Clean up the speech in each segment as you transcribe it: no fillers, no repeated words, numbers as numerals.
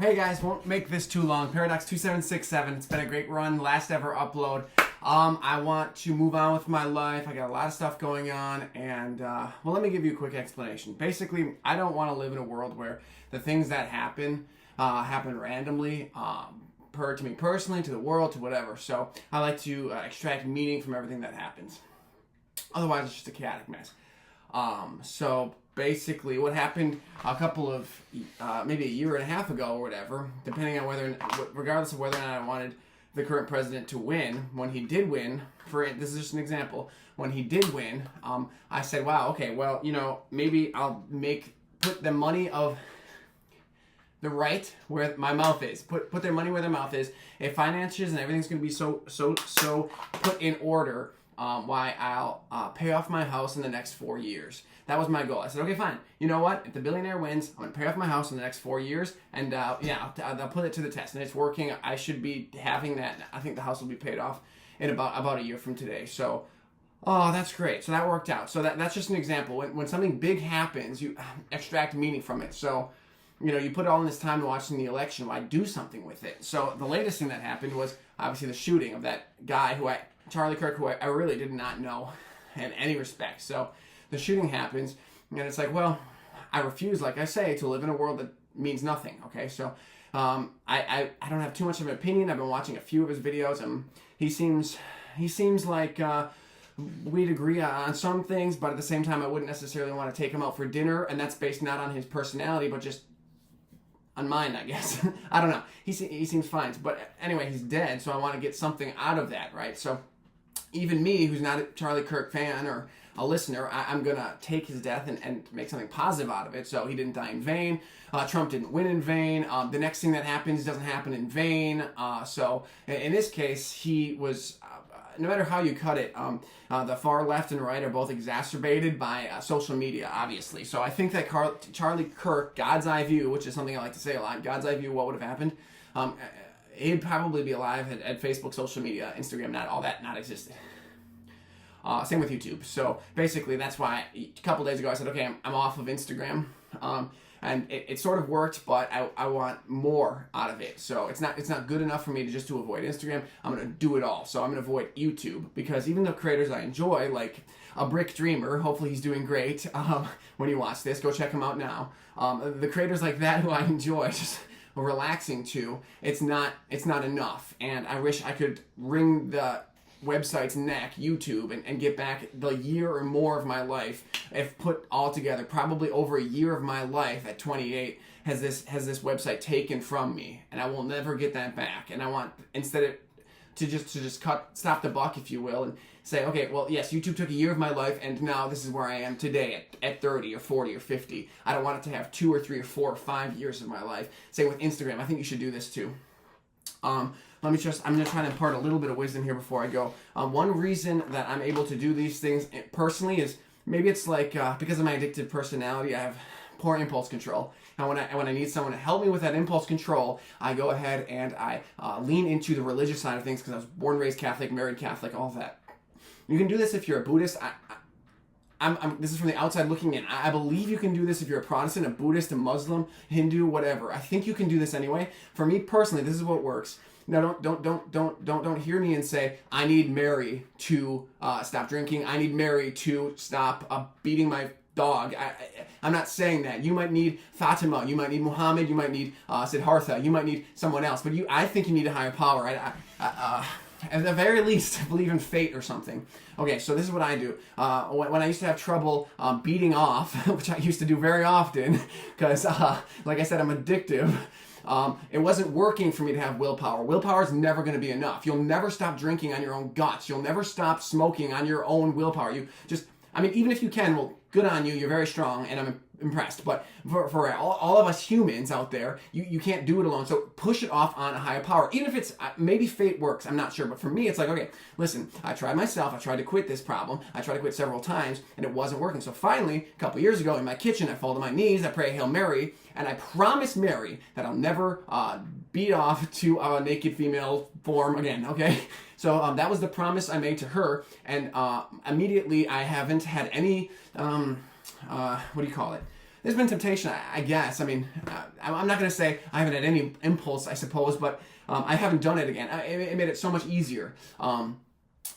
Hey guys, won't make this too long. Paradox 2767. It's been a great run. Last ever upload. I want to move on with my life. I got a lot of stuff going on, and well, let me give you a quick explanation. Basically, I don't want to live in a world where the things that happen happen randomly. To me personally, to the world, to whatever. So I like to extract meaning from everything that happens. Otherwise, it's just a chaotic mess. So basically, what happened a couple of maybe a year and a half ago or whatever, depending on regardless of whether or not I wanted the current president to win, when he did win, this is just an example, when he did win, I said, wow, okay, well, maybe I'll put the money of the right where my mouth is. Put their money where their mouth is. If finances and everything's going to be so put in order, why I'll pay off my house in the next 4 years. That was my goal. I said, okay, fine. You know what? If the billionaire wins, I'm going to pay off my house in the next 4 years, and I'll put it to the test. And it's working. I should be having that. I think the house will be paid off in about a year from today. So, oh, that's great. So that worked out. So that's just an example. When something big happens, you extract meaning from it. So, you put all in this time to watching the election. Why do something with it? So the latest thing that happened was obviously the shooting of that guy Charlie Kirk, who I really did not know in any respect. So the shooting happens, and it's like, well, I refuse, like I say, to live in a world that means nothing, okay? So I don't have too much of an opinion. I've been watching a few of his videos, and he seems like we'd agree on some things, but at the same time, I wouldn't necessarily want to take him out for dinner, and that's based not on his personality, but just on mine, I guess. I don't know. He seems fine. But anyway, he's dead, so I want to get something out of that, right? So even me, who's not a Charlie Kirk fan or a listener, I'm going to take his death and make something positive out of it. So he didn't die in vain. Trump didn't win in vain. The next thing that happens doesn't happen in vain. So in this case, he was... no matter how you cut it, the far left and right are both exacerbated by social media, obviously. So I think that Charlie Kirk, God's eye view, which is something I like to say a lot, God's eye view, what would have happened? He'd probably be alive at Facebook, social media, Instagram, not existed. Same with YouTube. So basically, that's why a couple days ago I said, okay, I'm off of Instagram. And it sort of worked, but I want more out of it. So it's not good enough for me to avoid Instagram. I'm going to do it all. So I'm going to avoid YouTube, because even the creators I enjoy, like a Brick Dreamer, hopefully he's doing great when you watch this. Go check him out now. The creators like that who I enjoy, just relaxing to, it's not enough. And I wish I could wring the website's neck, YouTube, and get back the year or more of my life, if put all together, probably over a year of my life at 28 has this website taken from me, and I will never get that back. And I want, instead to just stop the buck, if you will, and say, okay, well, yes, YouTube took a year of my life, and now this is where I am today at 30 or 40 or 50. I don't want it to have 2 or 3 or 4 or 5 years of my life. Same with Instagram. I think you should do this too. I'm going to try to impart a little bit of wisdom here before I go. One reason that I'm able to do these things personally is, maybe it's like, because of my addictive personality, I have poor impulse control. And when I need someone to help me with that impulse control, I go ahead and I lean into the religious side of things, because I was born, raised Catholic, married Catholic, all of that. You can do this if you're a Buddhist. This is from the outside looking in. I believe you can do this if you're a Protestant, a Buddhist, a Muslim, Hindu, whatever. I think you can do this anyway. For me personally, this is what works. Now, don't hear me and say, I need Mary to stop drinking. I need Mary to stop beating my dog. I'm not saying that. You might need Fatima. You might need Muhammad. You might need Siddhartha. You might need someone else. But I think you need a higher power. At the very least, believe in fate or something. Okay, so this is what I do. When I used to have trouble beating off, which I used to do very often, because, like I said, I'm addictive, it wasn't working for me to have willpower. Willpower is never going to be enough. You'll never stop drinking on your own guts. You'll never stop smoking on your own willpower. Even if you can, well, good on you. You're very strong, and I'm impressed. But for all of us humans out there, you can't do it alone. So push it off on a higher power. Even if it's, maybe fate works, I'm not sure. But for me, it's like, okay, listen, I tried myself. I tried to quit this problem. I tried to quit several times, and it wasn't working. So finally, a couple years ago in my kitchen, I fall to my knees, I pray Hail Mary, and I promise Mary that I'll never beat off to a naked female form again, okay? So that was the promise I made to her, and immediately I haven't had any, what do you call it? there's been temptation, I guess. I mean, I'm not going to say I haven't had any impulse, I suppose, but I haven't done it again. It made it so much easier. I'm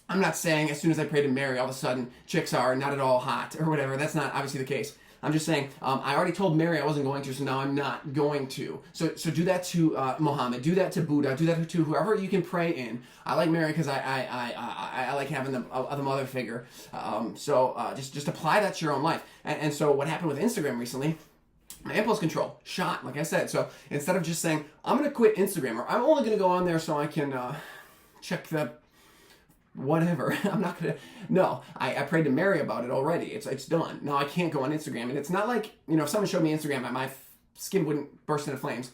not saying as soon as I pray to Mary, all of a sudden chicks are not at all hot or whatever. That's not obviously the case. I'm just saying, I already told Mary I wasn't going to, so now I'm not going to. So do that to Muhammad, do that to Buddha, do that to whoever you can pray in. I like Mary because I like having the mother figure. Just apply that to your own life. And so what happened with Instagram recently, my impulse control shot, like I said. So instead of just saying, I'm going to quit Instagram, or I'm only going to go on there so I can check the whatever. I'm not gonna. No, I prayed to Mary about it already. It's done. Now I can't go on Instagram, and it's not like, if someone showed me Instagram, my skin wouldn't burst into flames.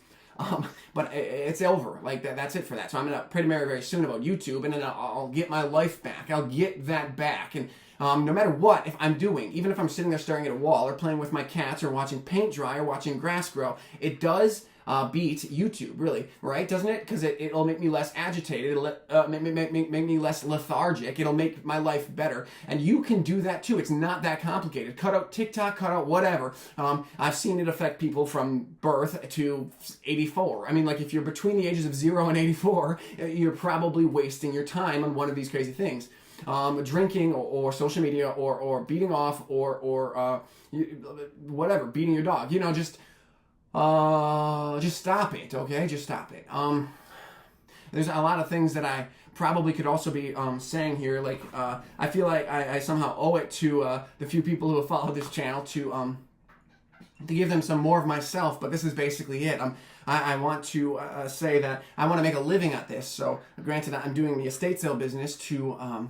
But it's over. Like that's it for that. So I'm gonna pray to Mary very soon about YouTube, and then I'll get my life back. I'll get that back, and no matter what, if I'm doing, even if I'm sitting there staring at a wall, or playing with my cats, or watching paint dry, or watching grass grow, it does beat YouTube, really, right? Doesn't it? Because it'll make me less agitated. It'll make me less lethargic. It'll make my life better. And you can do that too. It's not that complicated. Cut out TikTok, cut out whatever. I've seen it affect people from birth to 84. I mean, like if you're between the ages of 0 and 84, you're probably wasting your time on one of these crazy things. Drinking or social media or beating off or whatever, beating your dog. Just stop it, okay? Just stop it. There's a lot of things that I probably could also be saying here. Like, I feel like I somehow owe it to the few people who have followed this channel to give them some more of myself, but this is basically it. I want to say that I want to make a living at this. So, granted, I'm doing the estate sale business to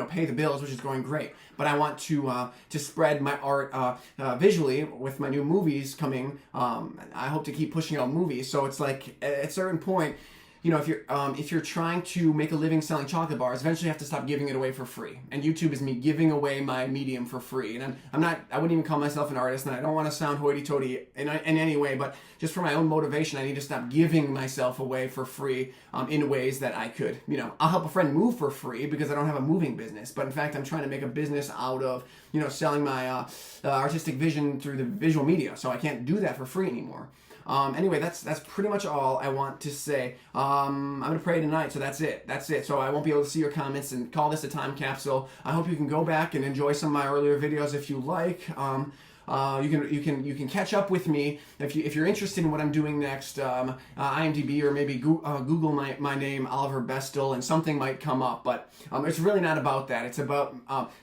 pay the bills, which is going great. But I want to spread my art visually with my new movies coming. I hope to keep pushing out movies. So it's like at a certain point, if you're trying to make a living selling chocolate bars, eventually you have to stop giving it away for free. And YouTube is me giving away my medium for free. And I wouldn't even call myself an artist, and I don't want to sound hoity-toity in any way, but just for my own motivation, I need to stop giving myself away for free in ways that I could. I'll help a friend move for free because I don't have a moving business. But in fact, I'm trying to make a business out of, selling my artistic vision through the visual media. So I can't do that for free anymore. Anyway, that's pretty much all I want to say. I'm going to pray tonight, so that's it. That's it. So I won't be able to see your comments and call this a time capsule. I hope you can go back and enjoy some of my earlier videos if you like. You can catch up with me if you're interested in what I'm doing next. IMDb or maybe Google my name, Oliver Bestel, and something might come up. But it's really not about that. It's about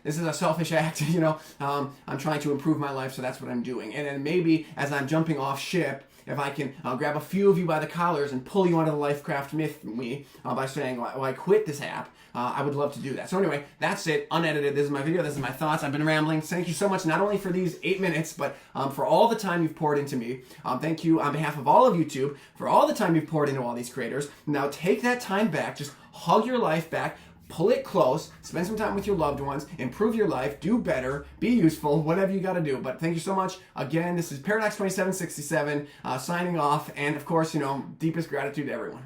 this is a selfish act. I'm trying to improve my life, so that's what I'm doing. And then maybe as I'm jumping off ship, if I can grab a few of you by the collars and pull you onto the Lifecraft with me by saying, well, I quit this app, I would love to do that. So anyway, that's it, unedited. This is my video. This is my thoughts. I've been rambling. Thank you so much, not only for these 8 minutes, but for all the time you've poured into me. Thank you on behalf of all of YouTube for all the time you've poured into all these creators. Now take that time back. Just hug your life back. Pull it close, spend some time with your loved ones, improve your life, do better, be useful, whatever you got to do. But thank you so much. Again, this is Paradox 2767 signing off. And of course, deepest gratitude to everyone.